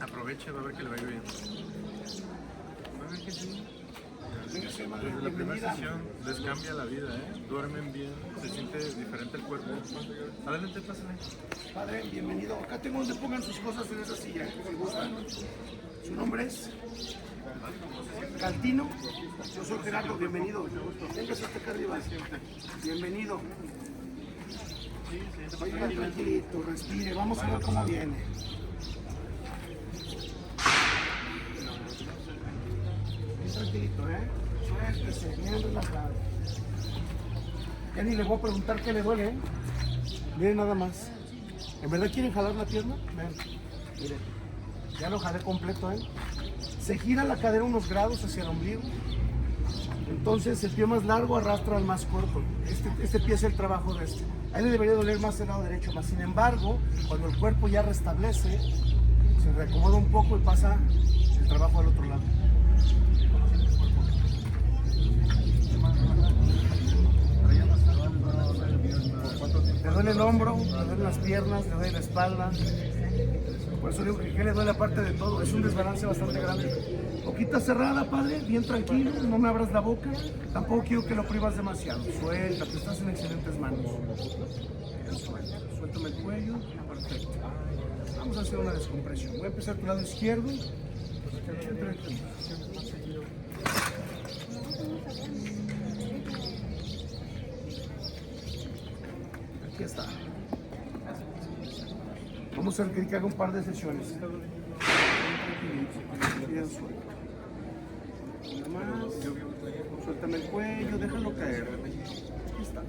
Aproveche, va a ver que le va a ir bien. Va a ver que sí. Desde la primera sesión les cambia la vida, ¿eh? Duermen bien, se siente diferente el cuerpo. Adelante, pásale. Padre, bienvenido. Acá tengo donde pongan sus cosas en esa silla, si gustan. Su nombre es Cantino. Yo soy Gerardo, bienvenido. Véngase hasta acá arriba. Bienvenido. Oiga, tranquilito, respire. Vamos a ver cómo viene. Bien tranquilito, ¿eh? Suéltese, bien relajado. Ya ni le voy a preguntar qué le duele, ¿eh? Miren nada más. ¿En verdad quieren jalar la pierna? Ven, miren. Ya lo jalé completo, ¿eh? Se gira la cadera unos grados hacia el ombligo. Entonces el pie más largo arrastra al más corto. Este pie es el trabajo de este. A él le debería doler más el lado derecho, más sin embargo, cuando el cuerpo ya restablece, se reacomoda un poco y pasa el trabajo al otro lado. Le duele el hombro, le duelen las piernas, le duele la espalda. Por eso digo que le duele aparte de todo. Es un desbalance bastante grande. Boquita cerrada, padre, bien tranquilo, no me abras la boca. Tampoco quiero que lo privas demasiado. Suéltate, estás en excelentes manos. Suéltame el cuello. Perfecto. Vamos a hacer una descompresión. Voy a empezar por el lado izquierdo. Bien tranquilo. Aquí está. Vamos a requerir que haga un par de sesiones. Bien suelto. Nada más. Suéltame el cuello, déjalo caer. Aquí está.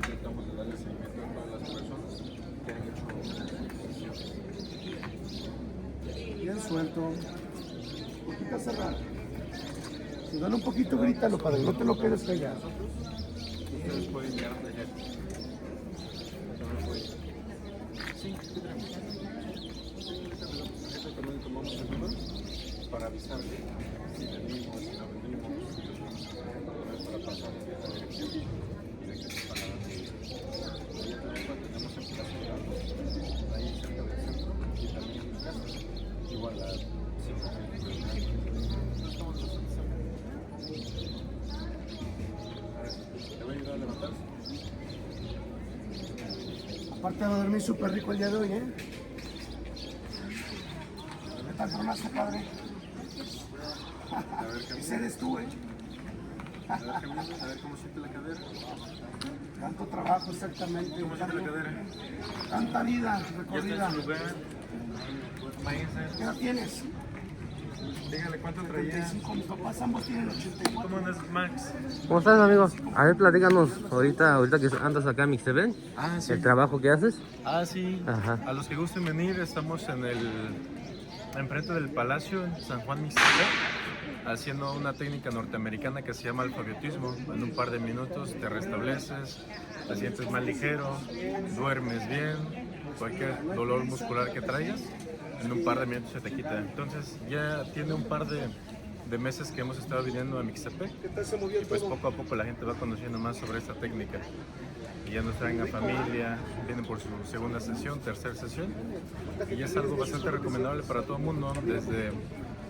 Tratamos de darle seguimiento a todas las personas que han hecho. Bien suelto. Boquita cerrada. Si duele un poquito, grítalo, padre. No te lo quedes callado. Ustedes pueden llegar hasta allá. Sí, también tomamos el número para avisarle si venimos, si no venimos, para pasar la dirección y de qué se paga. Tenemos en Plaza Hidalgo, ahí cerca del centro, y también en mi casa, igual a 5 minutos. ¿Te va a ayudar a levantarse? Aparte va a dormir súper rico el día de hoy, ¿eh? ¿Qué tal formaste, padre? A ver, Ese eres tú, ¿eh? a ver cómo siente la cadera. Tanto trabajo, exactamente. ¿Cómo siente la cadera? Tanta vida Ya está recorrida. en su lugar. Váyanse. ¿Qué edad tienes? Dígale cuánto traía. 75, mis papás ambos tienen 84. ¿Cómo andas, Max? ¿Cómo estás, amigos? A ver, platícanos ahorita que andas acá en Mixtepec, Ah, el trabajo que haces. Ah, sí. Ajá. A los que gusten venir, estamos enfrente del Palacio en San Juan Mixtepec, haciendo una técnica norteamericana que se llama alfabetismo. En un par de minutos te restableces, te sientes más ligero, duermes bien, cualquier dolor muscular que traigas, en un par de minutos se te quita. Entonces ya tiene un par de meses que hemos estado viniendo a Mixtepec y pues poco a poco la gente va conociendo más sobre esta técnica. Y ya nos traen a familia, vienen por su segunda sesión, tercera sesión, y es algo bastante recomendable para todo el mundo. Desde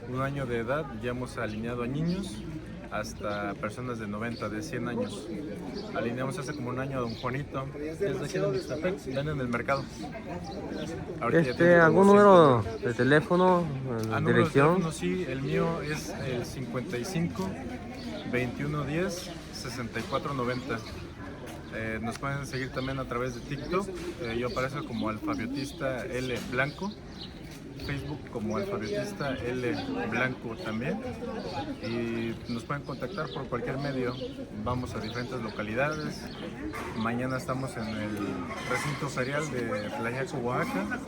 un año de edad ya hemos alineado a niños hasta personas de 90, de 100 años. Alineamos hace como un año a don Juanito, que es de aquí de Mixtepec, vende en el mercado. Ahorita ya tiene ¿Algún promoción. número de teléfono, Número de dirección? teléfono, sí, el mío es el 55 21 10 64 90. Nos pueden seguir también a través de TikTok. Yo aparezco como Alfabiotista L Blanco. Facebook como Alfabiotista L Blanco también. Y nos pueden contactar por cualquier medio. Vamos a diferentes localidades. Mañana estamos en el recinto ferial de Tlaxiaco, Oaxaca.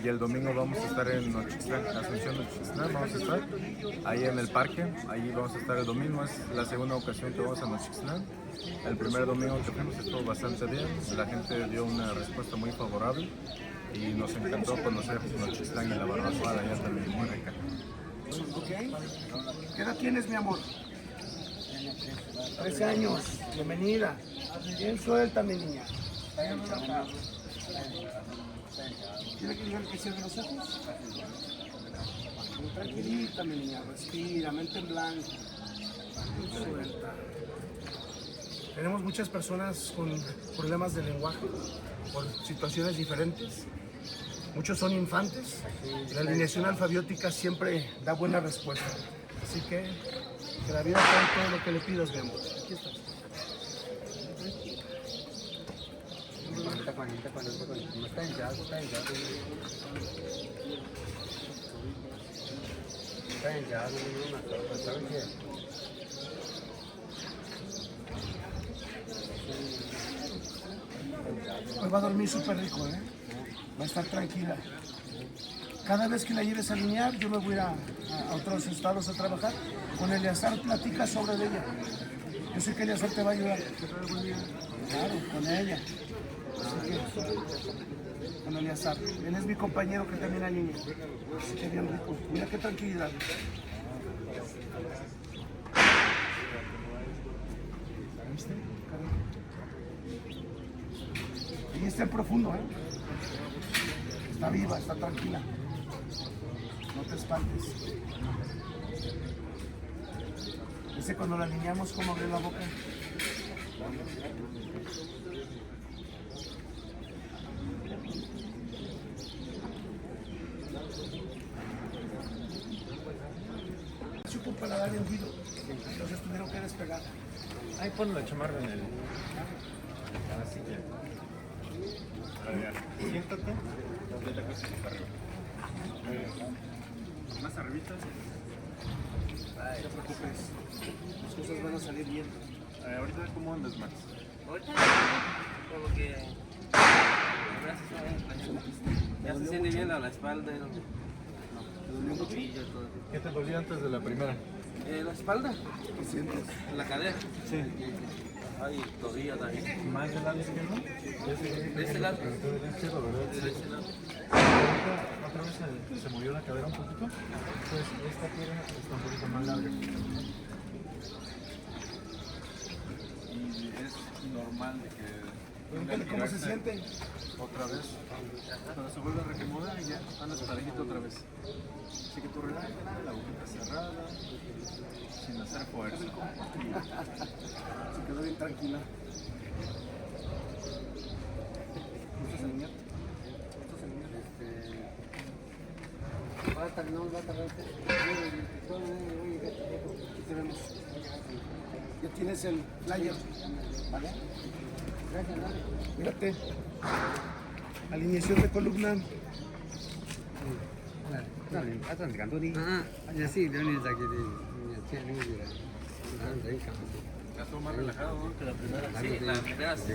Y el domingo vamos a estar en Nochixtlán, Asunción, Nochixtlán. Vamos a estar ahí en el parque. Ahí vamos a estar el domingo. Es la segunda ocasión que vamos a Nochixtlán. El primer domingo que fuimos estuvo bastante bien. La gente dio una respuesta muy favorable. Y nos encantó conocer Nochixtlán y la barbacoa de allá también, muy rica. ¿Ok? ¿Qué edad tienes, mi amor? 13 años. Bienvenida. Bien suelta, mi niña. ¿Tiene que llegar el que cierre los ojos? Tranquilita, mi niña, respira, mente en blanco. Suelta. Tenemos muchas personas con problemas de lenguaje por situaciones diferentes. Muchos son infantes. La alineación alfabiótica siempre da buena respuesta. Así que la vida trae todo lo que le pidas, mi amor. Aquí estás. Hoy va a dormir súper rico, ¿eh? Va a estar tranquila. Cada vez que la lleves a alinear, yo me voy a otros estados a trabajar. Con Eleazar platica sobre ella. Yo sé que Eleazar te va a ayudar. Claro, con ella. Así que, con Eleazar. Él es mi compañero que también alinea. Así que bien rico. Mira qué tranquilidad. ¿Viste? Ella está en profundo, ¿eh? Está viva, está tranquila. No te espantes. ¿Viste cuando la alineamos cómo abre la boca? Supo paladar hendido, entonces tuvieron que despegar. Ahí pon la chamarra en el... la silla. Siéntate. De la cosa para arriba. Más arribita. No te preocupes, las cosas van a salir bien. Ahorita, ¿cómo andas, Max? Ahorita como que ya se siente bien a la espalda, los cuchillos, todo. ¿Qué te dolía antes de la primera? La espalda, ¿Qué sientes? la cadera, Sí. ay, tobillo también. ¿Más del lado izquierdo? De este lado, Del izquierdo, ¿verdad? de este lado. Otra vez se movió la cadera un poquito. Pues esta pierna está un poquito más larga. Y es normal de que... Pregúntale cómo se siente. Otra vez. Cuando se vuelve a reacomodar y ya andas parejito otra vez. Así que tú relájate, la boquita cerrada, sin hacer fuerza. Se quedó bien tranquila. ¿Gustas alinear? Aquí tenemos. Ya tienes el flyer. ¿Vale? Mírate. Alineación de columna. Ya estuvo más relajado, ¿no? Que la primera. Sí, la primera sí.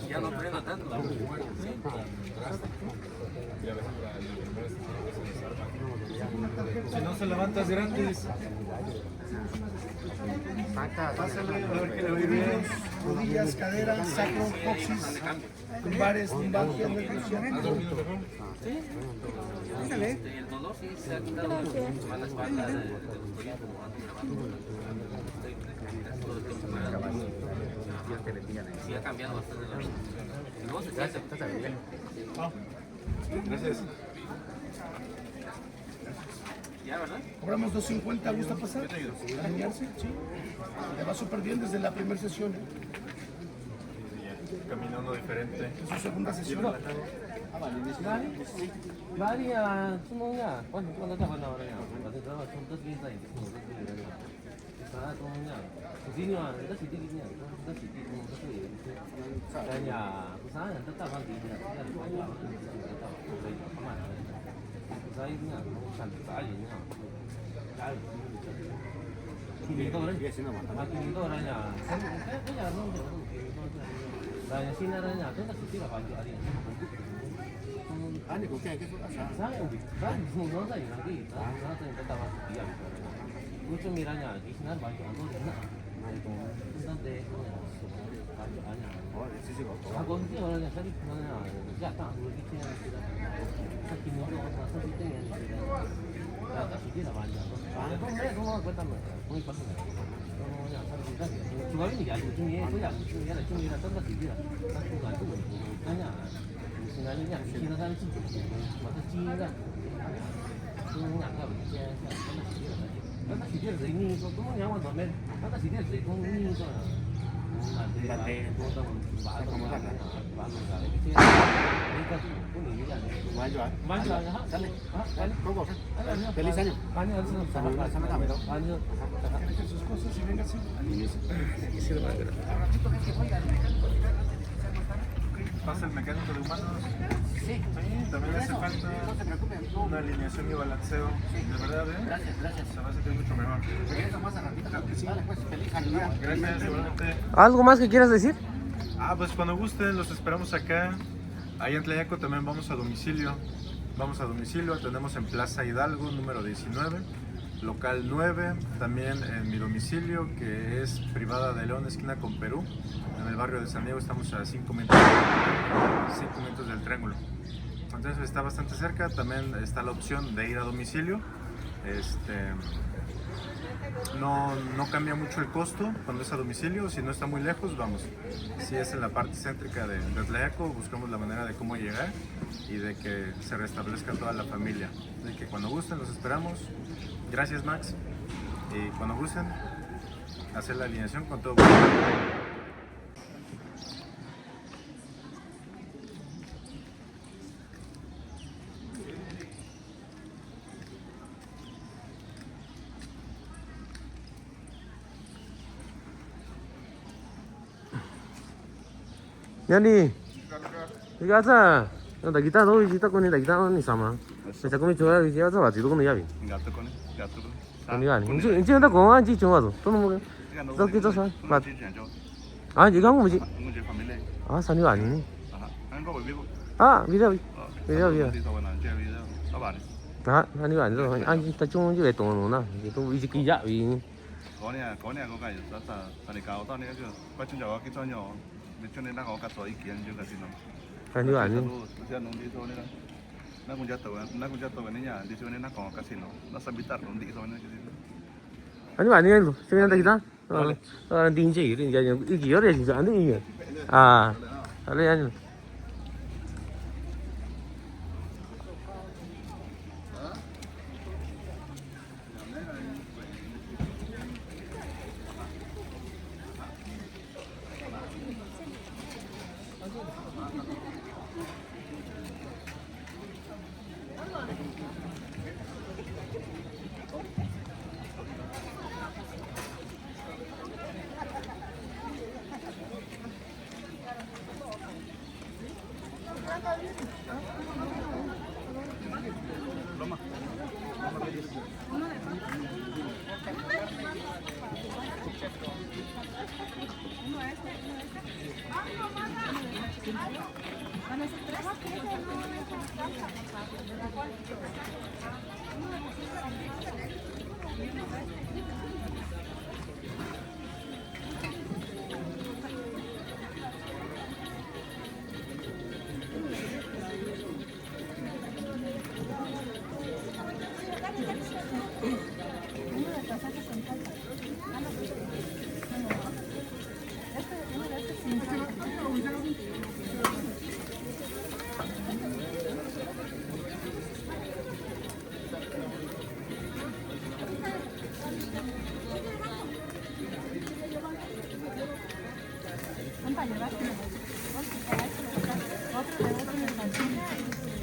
Ya no prendo tanto. Si no se levantas gratis. Pásale a ver qué le rodillas, rodillas, caderas, sacro, coxis, lumbares, lumbalgia, nervios. Y el dolor sí se ha quitado más la espalda de los tobillos como antes grabando. Sí ha cambiado bastante la vida. Y luego se siente. Gracias. Ya, ¿verdad? Cobramos 250, ¿gusta pasar? ¿Alinearse? Sí. Le va súper bien desde la primera sesión. Caminando diferente. Es su segunda sesión. Varia, semuanya. Cuando tak pernah orang yang, pasal tu contoh kita ini, sana semuanya. Sini ah, kita sini ni, kita sini tu kita tu. Tanya, sana tetap bagi dia, kita ada banyak. Saya ni, bukan saya ni. Kini tu orang, kini tu orangnya. Saya punya orang tu. Tanya sini orangnya, tu tak sini lah bagi hari. Ani, ¿con qué? ¿Qué pasa? Saya no saya lagi. Saya tetap masuk dia. Mucho miranya, di sana banyak orang tu. Nanti banyak. Aku ni orangnya tadi mana? Jatah dulu kita. Sakit ni orang masa kita yang. Tak sini lah banyak. Aku mereka semua pertama. Mungkin pasal. 주방이 이게 아니고 중에 그냥 중에라 중에라 떤다 지기라 딱그 가지고 그냥 무슨 아니냐 지나 사는 집 맞아 지가 그냥 안 가고 이제 떤다 지기라 이미 또 그냥 더 떤다 지기라 이미 또 Bate, vamos acá. Maju, maju, sale, sale, ¿cómo? Feliz año. Dejen sus cosas y véngase. Pasa el mecánico de humanos. Sí, también le hace falta una alineación y balanceo. De verdad, ¿eh? Gracias. Se va a sentir mucho mejor. Regresa más a ratito. Vale, pues, feliz año. Gracias, seguramente. ¿Algo más que quieras decir? Pues cuando gusten, los esperamos acá. Ahí en Tlayaco también vamos a domicilio. Atendemos en Plaza Hidalgo, número 19, local 9. También en mi domicilio, que es Privada de León, esquina con Perú. En el barrio de San Diego estamos a 5 minutos del Triángulo. Entonces está bastante cerca. También está la opción de ir a domicilio. No cambia mucho el costo cuando es a domicilio. Si no está muy lejos, vamos. Si es en la parte céntrica de Tlayaco, buscamos la manera de cómo llegar y de que se restablezca toda la familia. De que cuando gusten, los esperamos. Gracias, Max. Y cuando gusten, hacer la alineación con todo gusto. Yani, 이거 하자. 나 기타 너 기타 꺼내, 나 기타 꺼내 sama. Saya kami coba di sini sama itu kami ya bi. Gato con Ini kan, ini ada kau anji cuma tu, tu nombor. Tu kita sah, mat. Ah, jika kamu mesti. Ah, sani kan ini. Ah, bisa. Ah, sani kan tu, anji tak cuma je betul mana. Itu isi kijak bi. có nè có cái rất là thành cao to này cái quan trọng là cái cho nhỏ cho nên đang có cả số ý kiến chứ là gì nó Sani kan ini. giờ nó đi thôi nên nó cũng chắc tàu này nhà đi cho nên nó có cái gì nó sẽ bị tạt nó đi thôi nên cái gì 아니 아니야 이거 세면다 기다 딘제 이래 이게 열에 진짜 안 돼 이게 아 아니 아니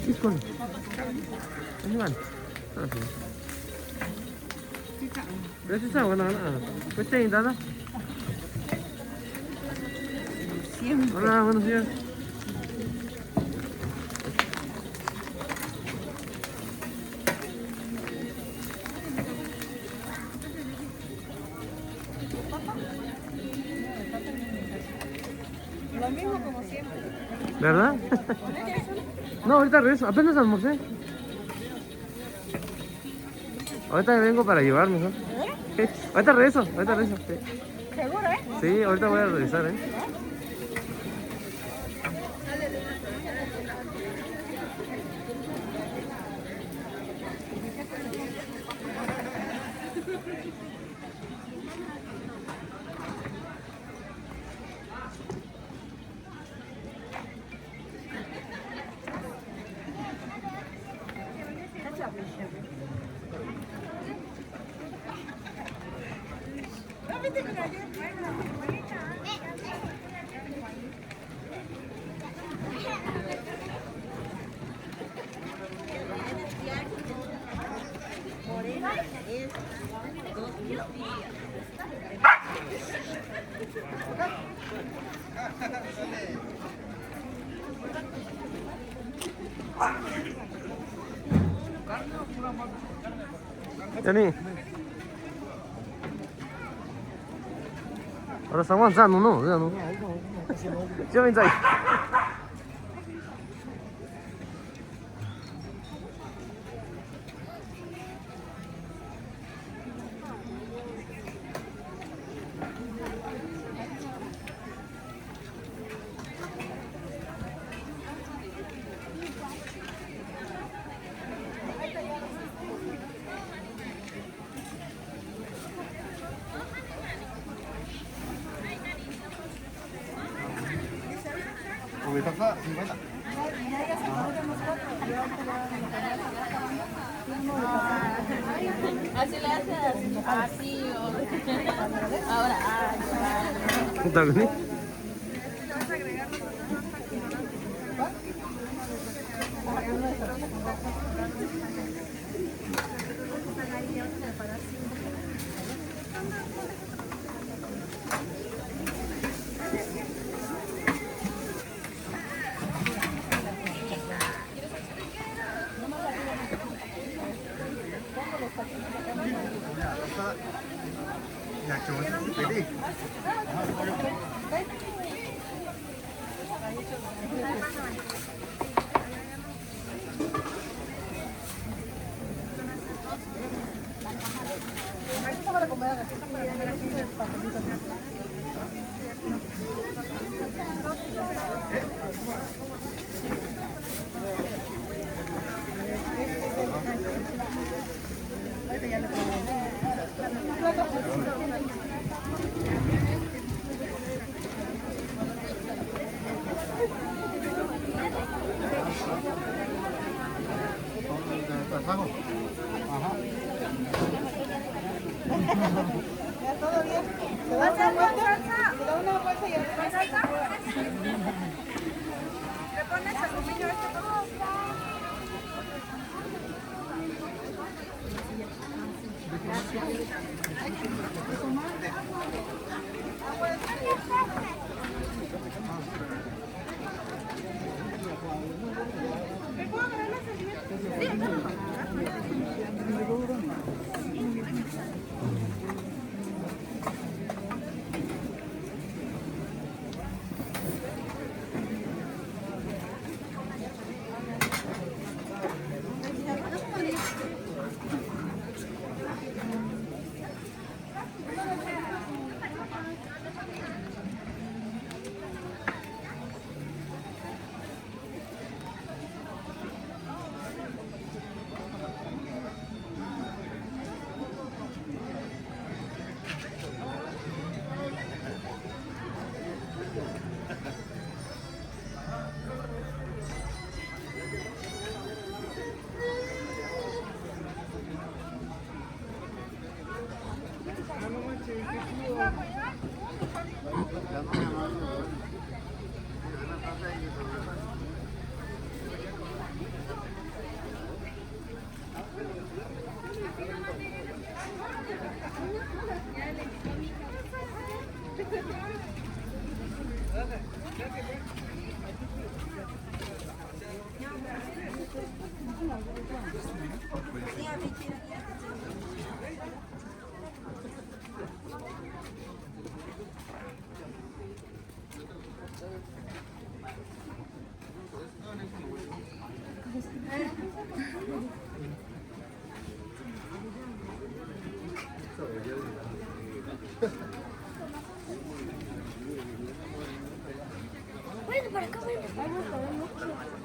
이건 아니만 왜 진짜 원하나 그때 나나 hola buenos días Lo mismo como siempre. ¿verdad? No, ahorita regreso, apenas almorcé. Ahorita vengo para llevar mejor. Ahorita regreso, sí. ¿Seguro, eh? Sí, ahorita voy a regresar, Jenny. Ahora estamos avanzando, ¿no? Ya no. Ya ven ahí. Ubicasa 50. Así le haces, así o ahora, ¿Está bien? Nhà chùa phải đi. todo bien. ¿Se da una vuelta? ¿Se da una vuelta y después salsa? ¿Le pones aluminio este todo? ¿Me puedo agarrar la servilleta? Bueno, por acá bueno. Vamos a ver mucho.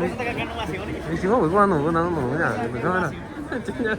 你喜欢外国人弄个哪弄呀？你看看，真的。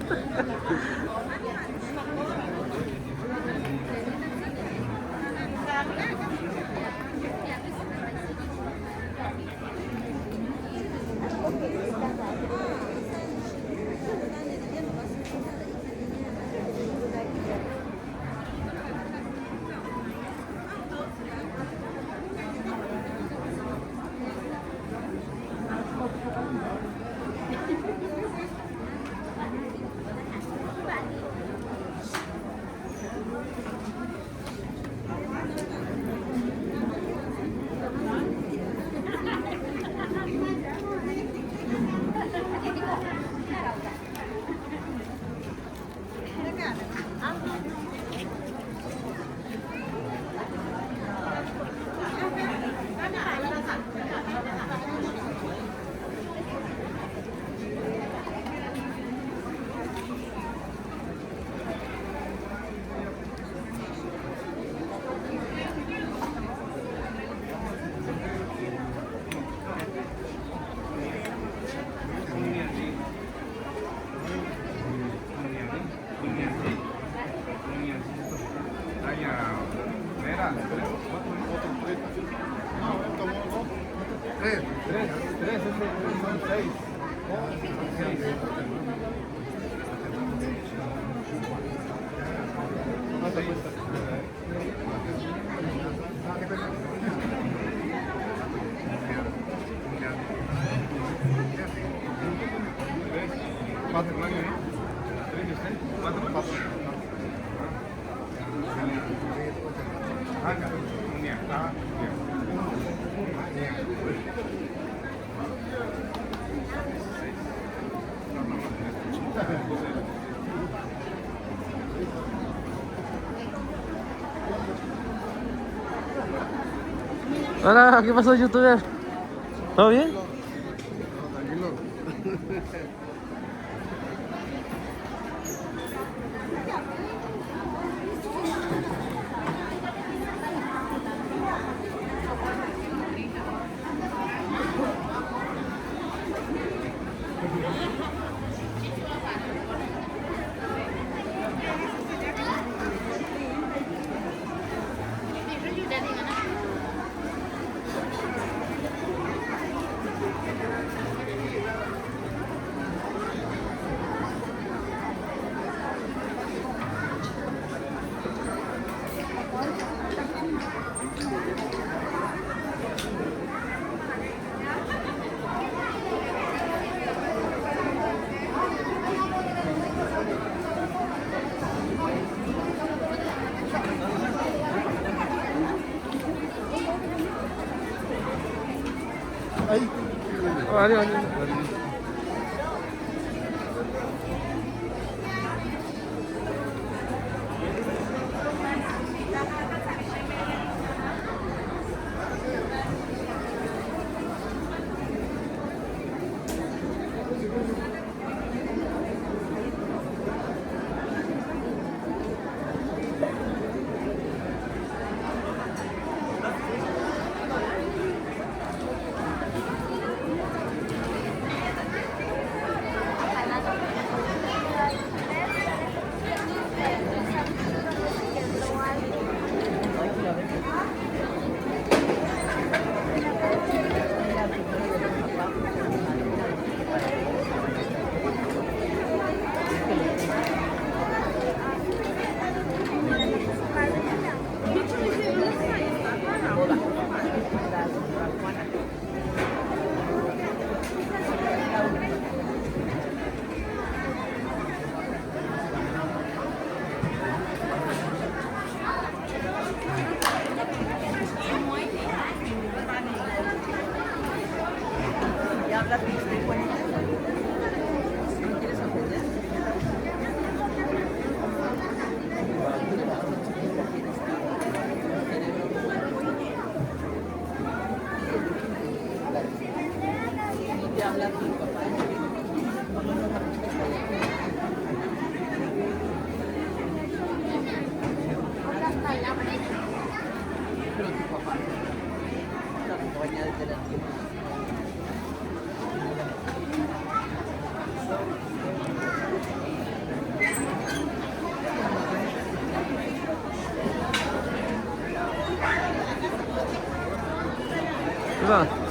Hola, ¿qué pasó, youtuber? ¿Todo bien? 아니 아니. 감사합니다.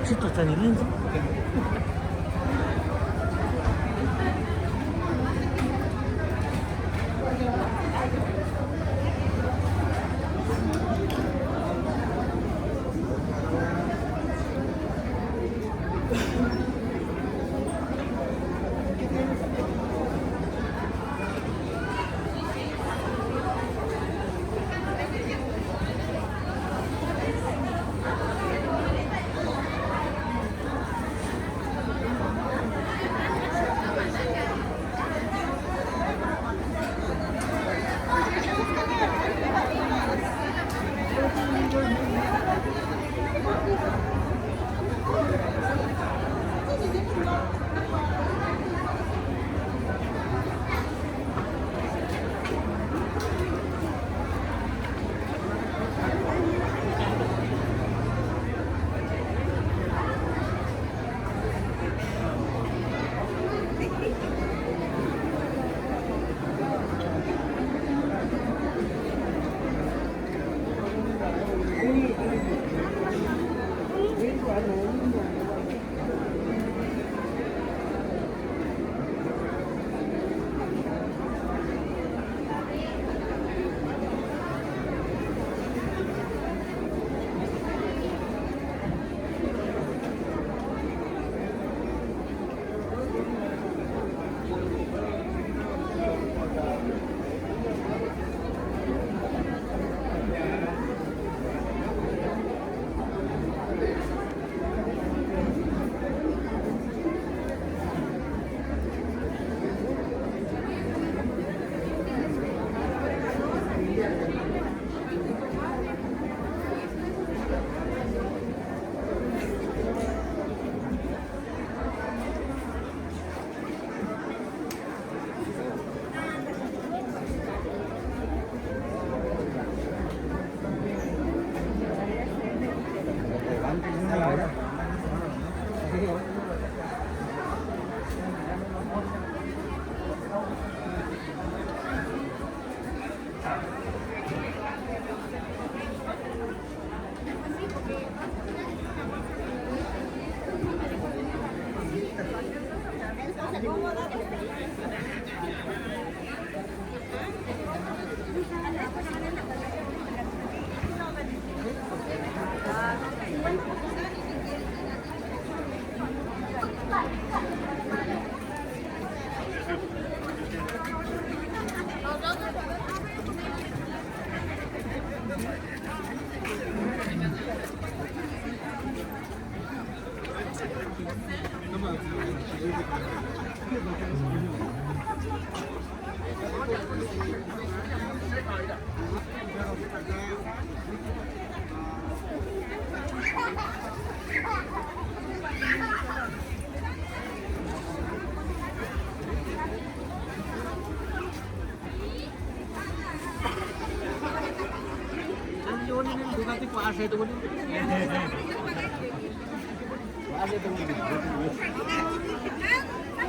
Esto está ni lindo.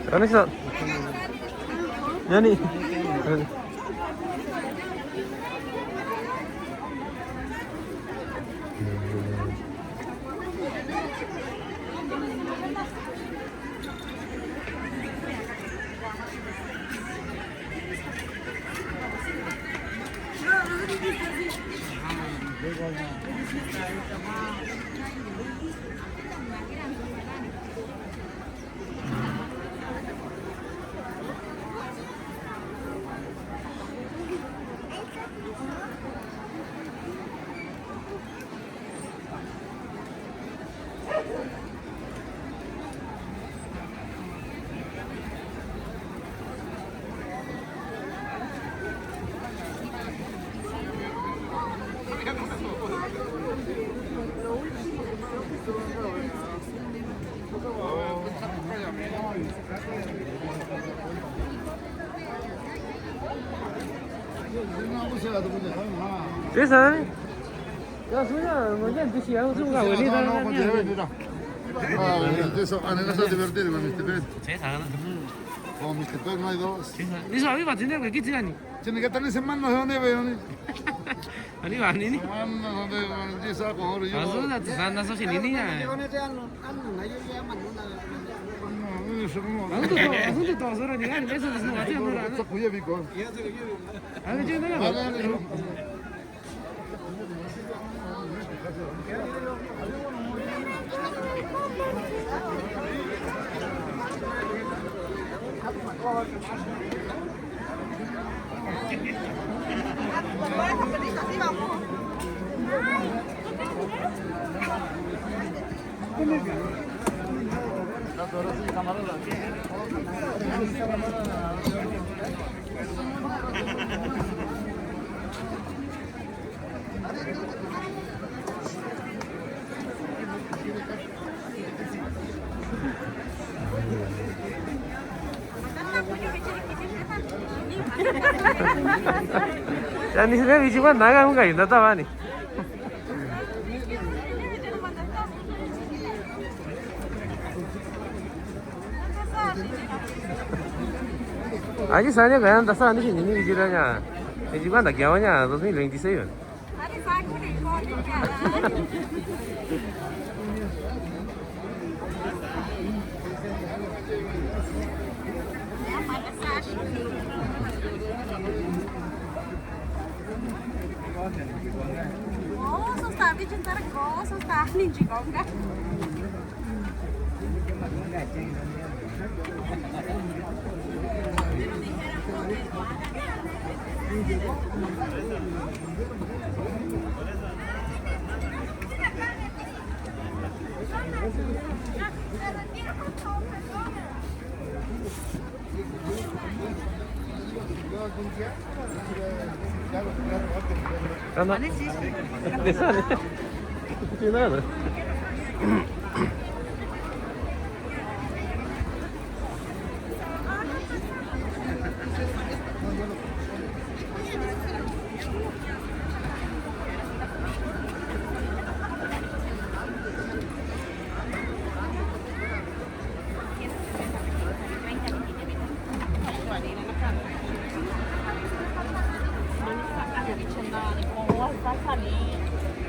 Ano siya? Yani. César, ya suya, mañana te sigo su abuelita. Eso, anhelas a divertir con Mr. Pet. César, Con Mr. Pet no hay dos. ni so aviva tiene que quitar ni. Tiene que estar en semana de donde veo ni. Ani va ni ni. Semana donde dice algo ahora yo. Aso na sana so sin ni ya. No, eso no. Asunto todo solo ni gani, eso es no hace no. Esto cuya bico. A ver, yo no la. Ya ni se bici cuando haga un gallo, no estaba ni. Años años que anda saliendo sin ni siquiera ya. Es igual de aquí a mañana 2026. Sabi de Tarcos, sabe de Gonga. Ano? De sale. Hindi na.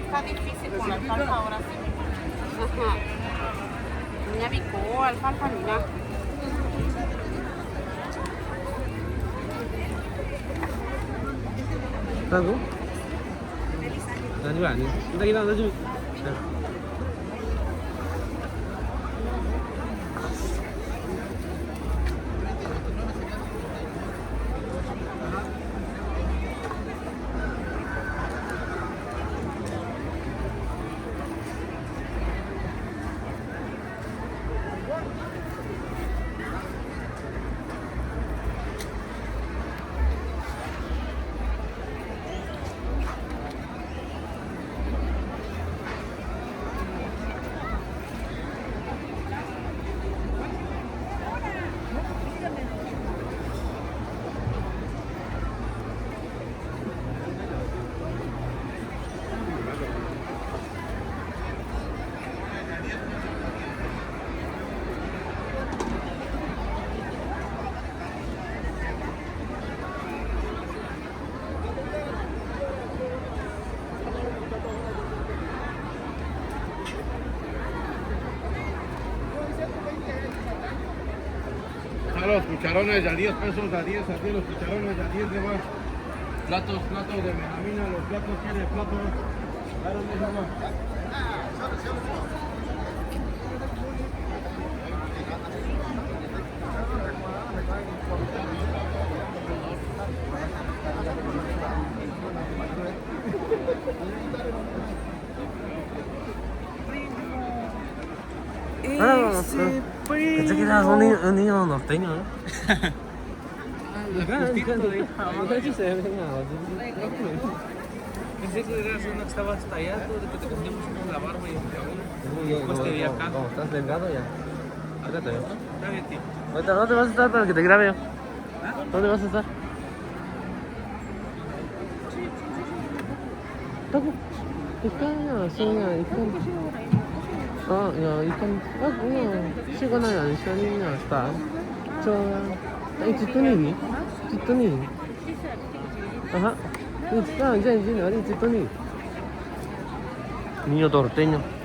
Está difícil con la alfalfa ahora sí. Ajá. Niña picó, alfalfa ni nada. Tahu? Tadi mana? Kita kira ada juga. los cucharones de a 10 pesos, a 10 los cucharones de a 10 de más. Platos de melamina, los platos quiere platos. Claro, mi hermano. Pensé que eras un niño norteño, ¿no? Pensé que eras uno que estaba hasta allá, todo de que te confundimos con la barba y el cabello. Después te vi acá. Como estás delgado ya. Ahorita te veo. Está bien, tío. Ahorita, ¿dónde vas a estar para que te grabe? ¿Dónde vas a estar? Taco. 이까요, 시냐, 이깐. 야, 이깐. 그냥 시간이 안 시간이냐, 스타. 뒷돈이. Ajá. Ya, ahí 뒷돈이. Niño norteño.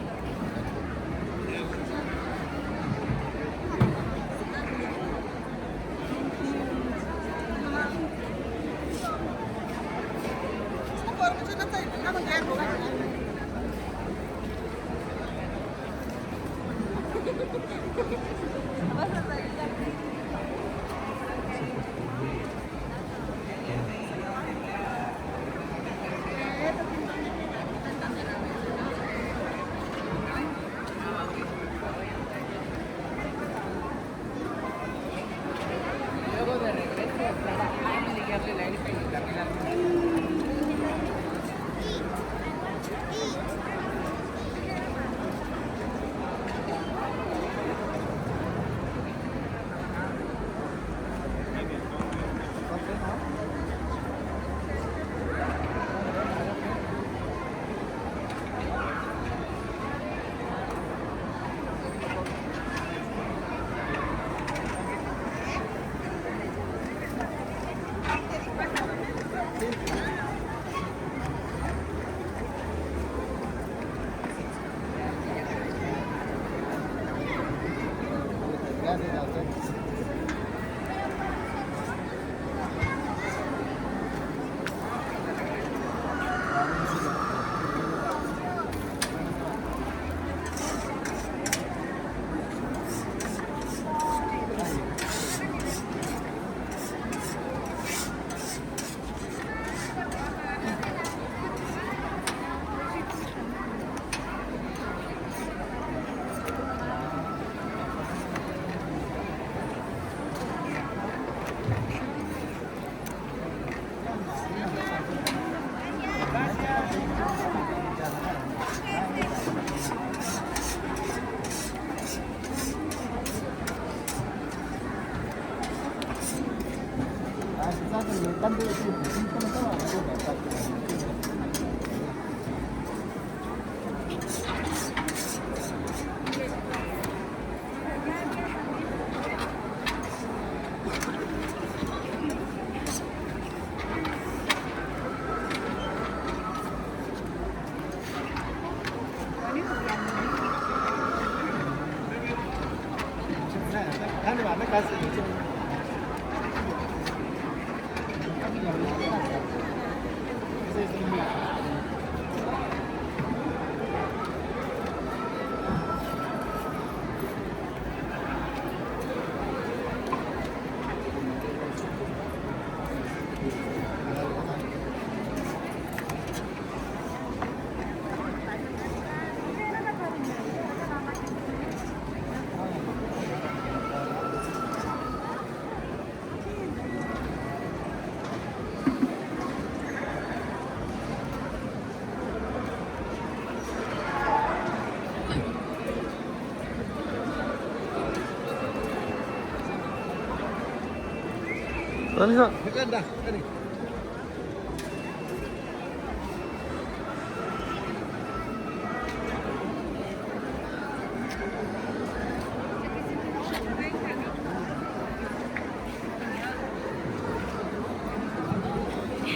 어디서? 간다.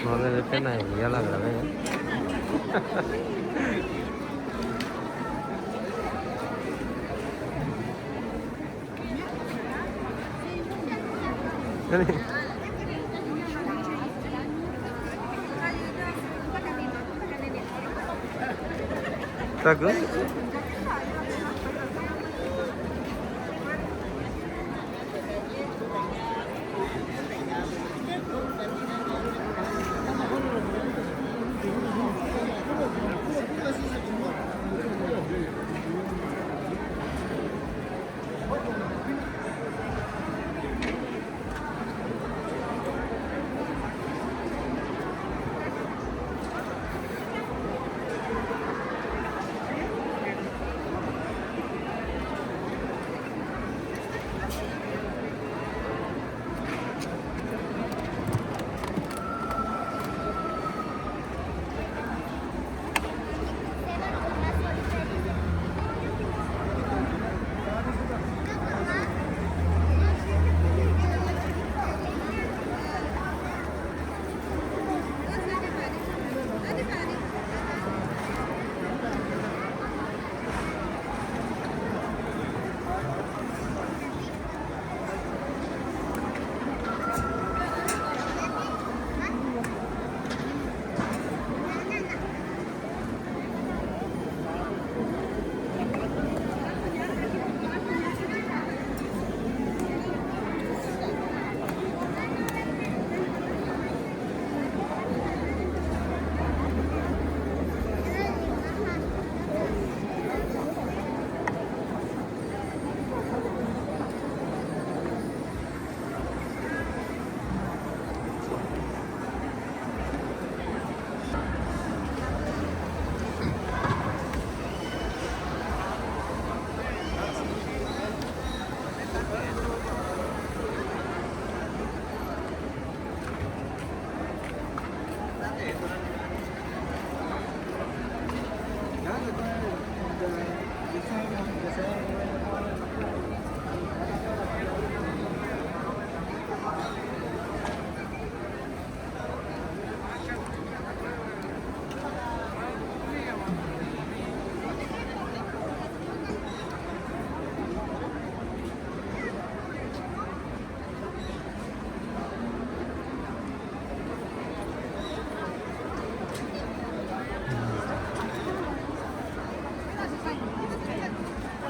No le dé pena y ya la grabé. Ini. Takut?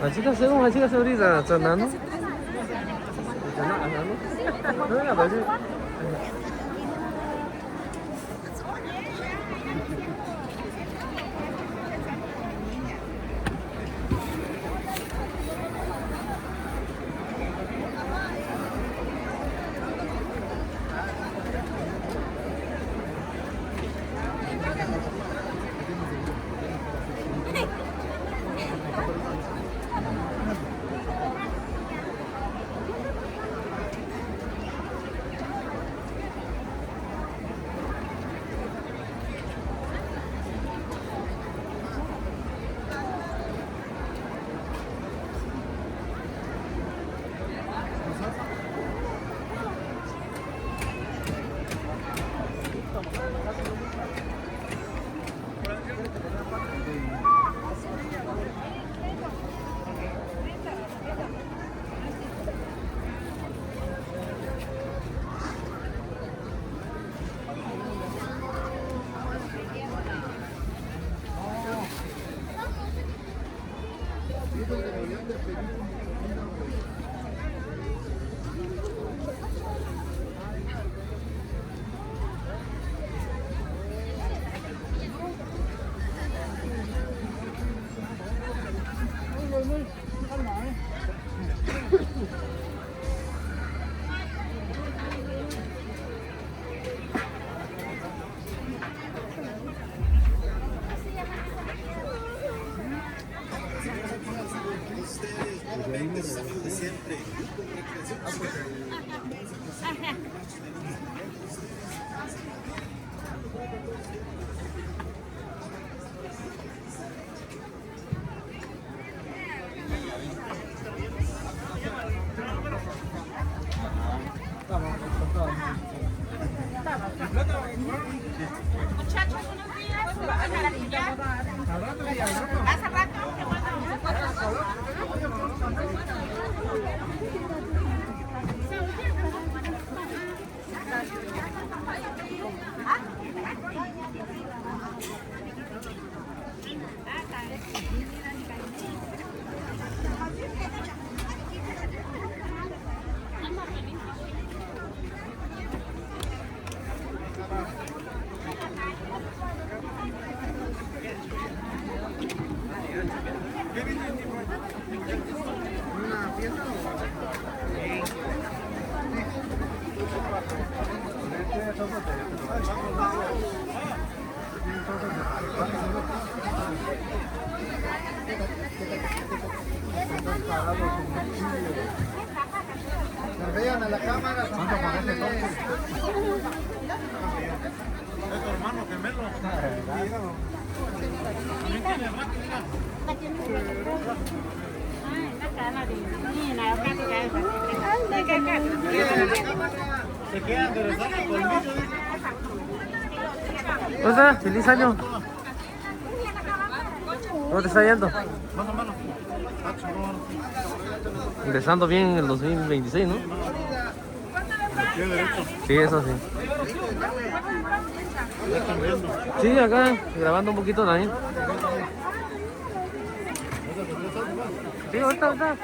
Macika según macika sebrita, ¿no? No, no, Muchachos, buenos días. Hace rato. Vean a la cámara. Es tu hermano gemelo. Se queda enderezado el colmillo. ¿Cómo estás? ¡Feliz año! ¿Cómo te está yendo? Empezando bien el 2026, ¿no? Sí, eso sí. Sí, acá grabando un poquito también. Sí, ahorita.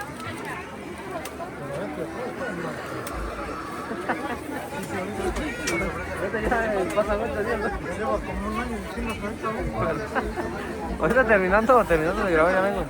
Ahorita terminando de grabar ya vengo.